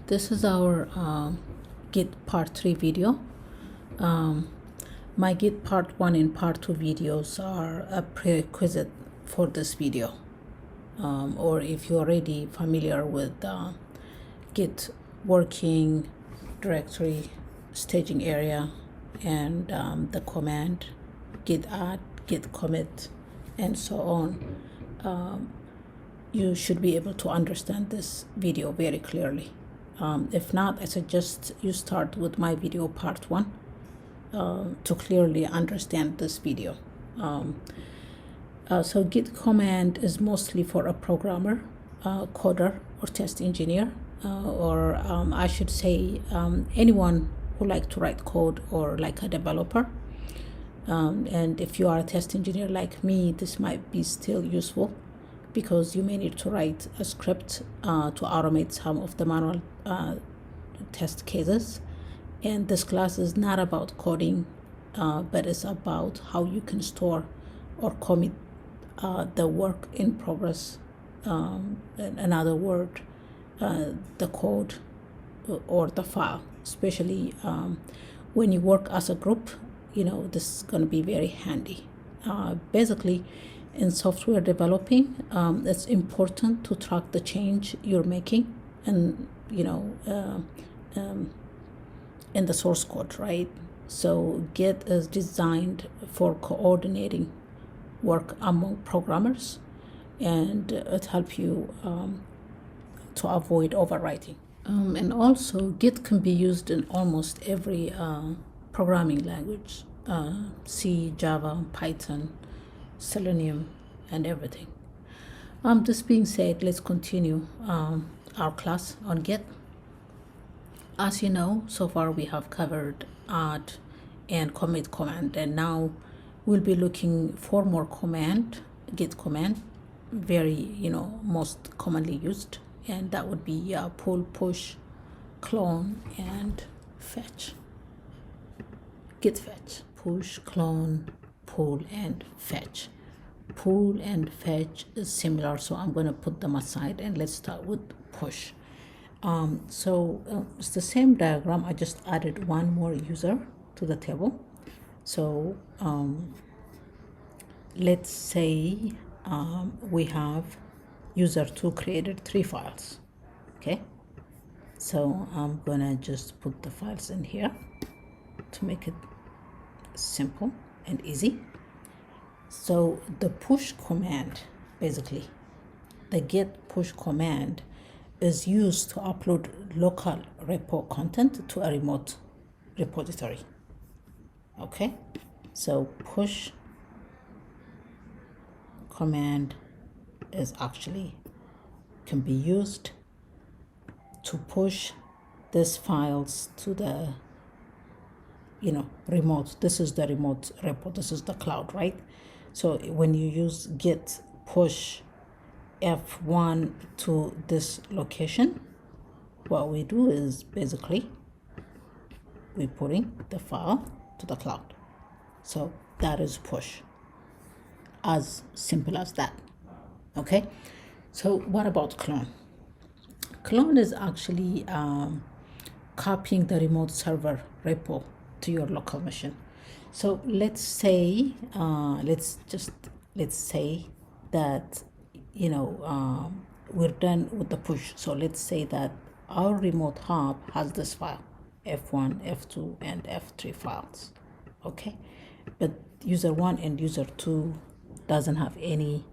This is our Git part 3 video. My Git part 1 and part 2 videos are a prerequisite for this video. Or if you're already familiar with Git working directory, staging area, and the command git add, git commit, and so on, you should be able to understand this video very clearly. If not, I suggest you start with my video part 1 to clearly understand this video. So git command is mostly for a programmer, coder, or test engineer, or I should say anyone who like to write code or like a developer. And if you are a test engineer like me, this might be still useful because you may need to write a script to automate some of the manual test cases. And this class is not about coding, but it's about how you can store or commit the work in progress. In other words, the code or the file, especially when you work as a group, this is going to be very handy. Basically, in software developing, it's important to track the change you're making and, in the source code, right? So Git is designed for coordinating work among programmers, and it helps you to avoid overwriting. And also, Git can be used in almost every programming language, C, Java, Python, Selenium, and everything. This being said, let's continue our class on Git. As you know, so far we have covered add and commit command, and now we'll be looking for more command, Git command, very, most commonly used, and that would be pull, push, clone, and fetch. Git fetch, push, clone, pull, and fetch. Pull and fetch is similar, so I'm going to put them aside and let's start with push. It's the same diagram. I just added one more user to the table. So let's say we have user 2 created 3 files. Okay, so I'm gonna just put the files in here to make it simple and easy. So the push command, basically the git push command, is used to upload local repo content to a remote repository. Okay, so push command is actually can be used to push these files to the remote. This is the remote repo, this is the cloud, right? So when you use git push F1 to this location, what we do is basically we're putting the file to the cloud. So that is push, as simple as that. Okay, so what about clone? Clone is actually copying the remote server repo to your local machine. So let's say let's say that we're done with the push. So let's say that our remote hub has this file, F1, F2, and F3 files. Okay, but user 1 and user 2 doesn't have any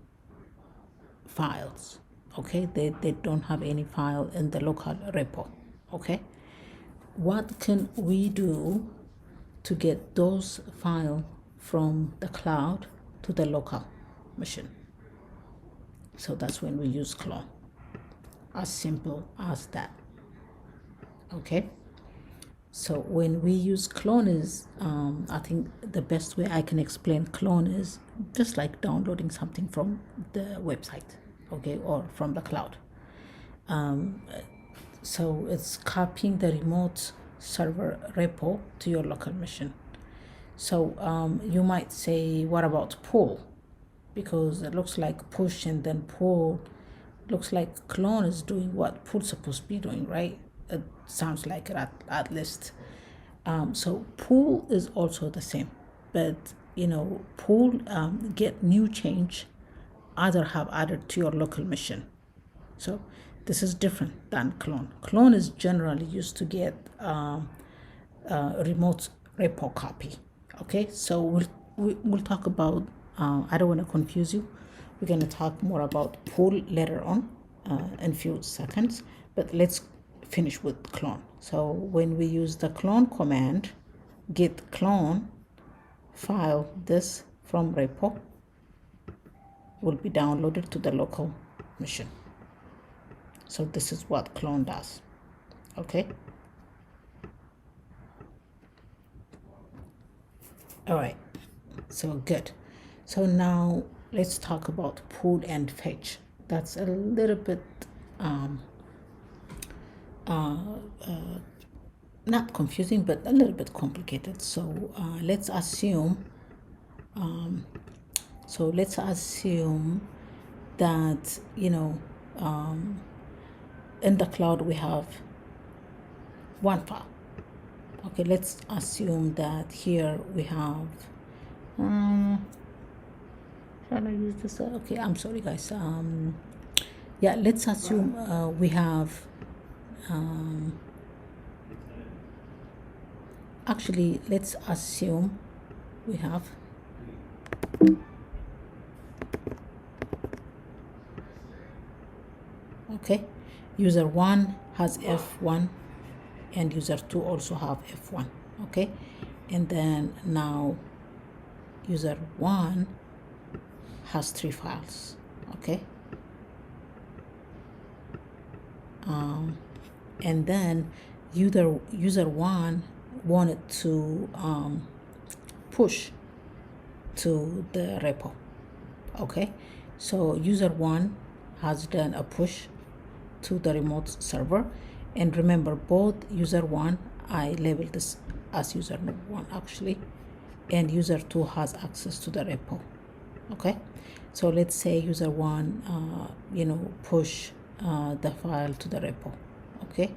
files. Okay, they don't have any file in the local repo. Okay, what can we do to get those files from the cloud to the local machine? So that's when we use clone. As simple as that. Okay, so when we use clone is I think the best way I can explain clone is just like downloading something from the website, okay, or from the cloud. So it's copying the remote server repo to your local machine. So you might say, what about pull? Because it looks like push and then pull looks like clone is doing what pull's supposed to be doing, right? it sounds like it at least. So pull is also the same, but pull, get new change, other have added to your local machine. So this is different than clone. Clone is generally used to get remote repo copy. Okay, so we'll talk about, I don't want to confuse you. We're going to talk more about pull later on in a few seconds, but let's finish with clone. So when we use the clone command, git clone file, this from repo will be downloaded to the local machine. So this is what clone does. Okay. All right. So good. So now let's talk about pull and fetch. That's a little bit not confusing, but a little bit complicated. So let's assume that in the cloud we have one file. Okay, let's assume that here we have shall I use this? Okay, I'm sorry guys. Yeah, let's assume we have actually let's assume we have okay, user 1 has F1 and user 2 also have F1. Okay, and then now user 1 has 3 files. Okay, and then user 1 wanted to push to the repo. Okay, so user 1 has done a push to the remote server, and remember both user 1, I labeled this as user 1 actually, and user 2 has access to the repo. Okay, so let's say user 1 push the file to the repo. Okay,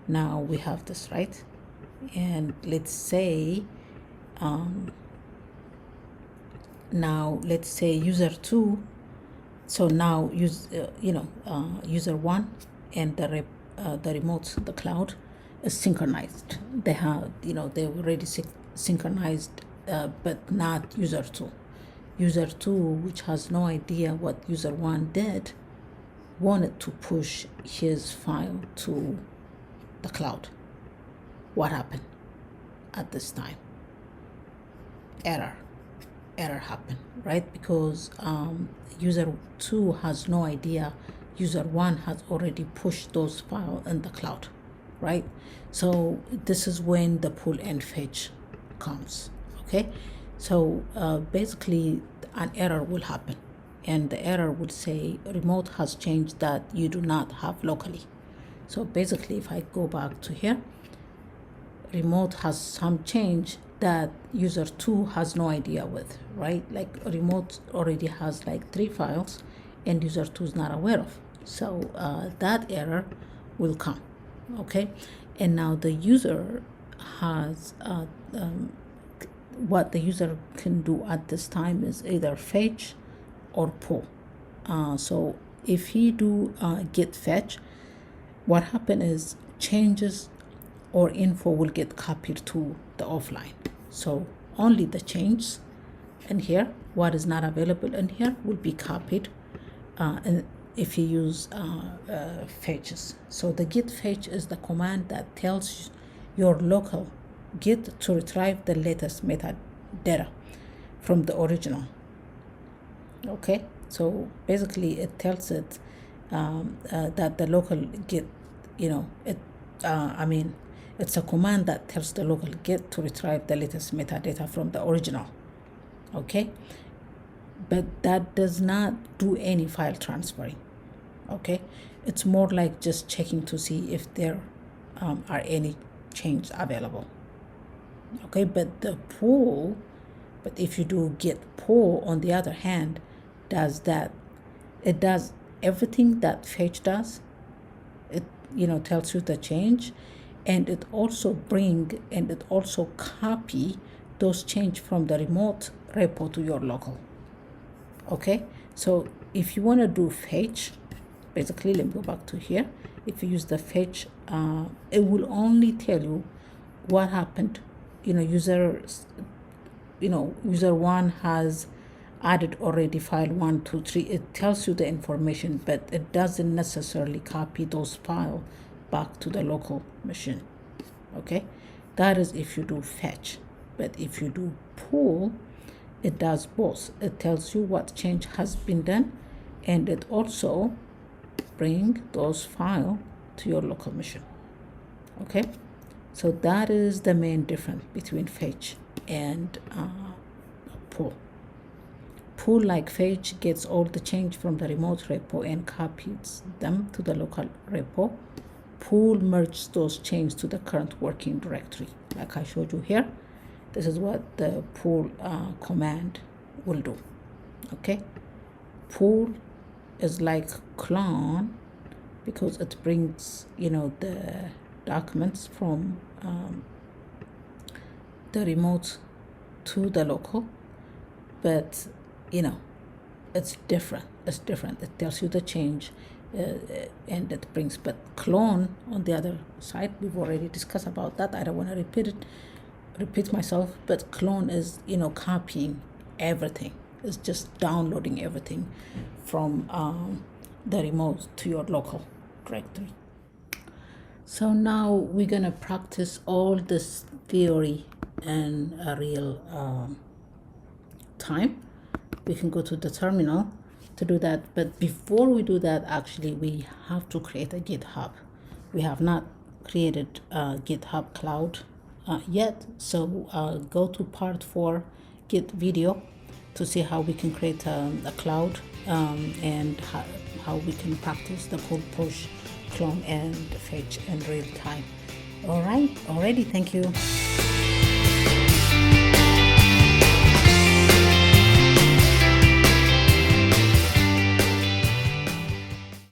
now we have this, right? And let's say now let's say user 2, so now user 1 and the remote, the cloud is synchronized. They have they already synchronized, but not user 2. User 2, which has no idea what user 1 did, wanted to push his file to the cloud. What happened at this time? Error happened, right? Because user 2 has no idea user 1 has already pushed those files in the cloud, right? So this is when the pull and fetch comes. Okay, so basically an error will happen, and the error would say remote has changed that you do not have locally. So basically if I go back to here, remote has some change that user 2 has no idea with, right? Like remote already has like 3 files and user 2 is not aware of. So that error will come. Okay, and now the user has what the user can do at this time is either fetch or pull. So if he do git fetch, what happen is changes or info will get copied to the offline. So only the changes in here, what is not available in here, will be copied and if you use fetches. So the git fetch is the command that tells your local git to retrieve the latest metadata from the original. Okay, so basically it tells it that the local git, it's a command that tells the local git to retrieve the latest metadata from the original. Okay, but that does not do any file transferring. Okay, it's more like just checking to see if there are any changes available. Okay, but if you do git pull, on the other hand, does that. It does everything that fetch does. tells you the change, and it also copy those change from the remote repo to your local. Okay, so if you want to do fetch, basically, let me go back to here. If you use the fetch, it will only tell you what happened. User one has added already file 1, 2, 3. It tells you the information, but it doesn't necessarily copy those files back to the local machine. Okay, that is if you do fetch. But if you do pull, it does both. It tells you what change has been done, and it also bring those files to your local machine. Okay, so that is the main difference between fetch and pull. Pull, like fetch, gets all the change from the remote repo and copies them to the local repo. Pull merges those changes to the current working directory, like I showed you here. This is what the pull command will do. Okay, pull is like clone because it brings the documents from the remote to the local, but it's different. It tells you the change, and it brings. But clone, on the other side, we've already discussed about that. I don't want to repeat myself, but clone is copying everything. It's just downloading everything from the remote to your local directory. So now we're gonna practice all this theory in a real time. We can go to the terminal to do that, but before we do that, actually we have to create a GitHub. We have not created a GitHub cloud yet, so go to part 4 Git video to see how we can create a cloud and how we can practice the pull, push, clone, and fetch in real time. All right, already, thank you.